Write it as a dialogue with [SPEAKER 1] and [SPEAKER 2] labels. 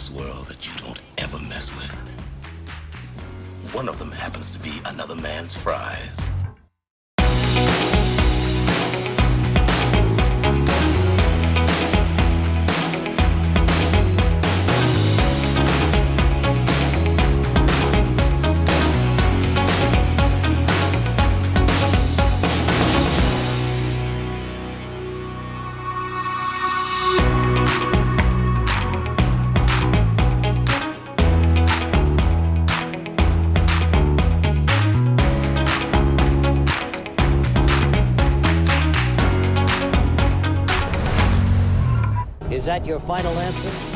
[SPEAKER 1] this world that you don't ever mess with. One of them happens to be another man's fries.
[SPEAKER 2] Is that your final answer?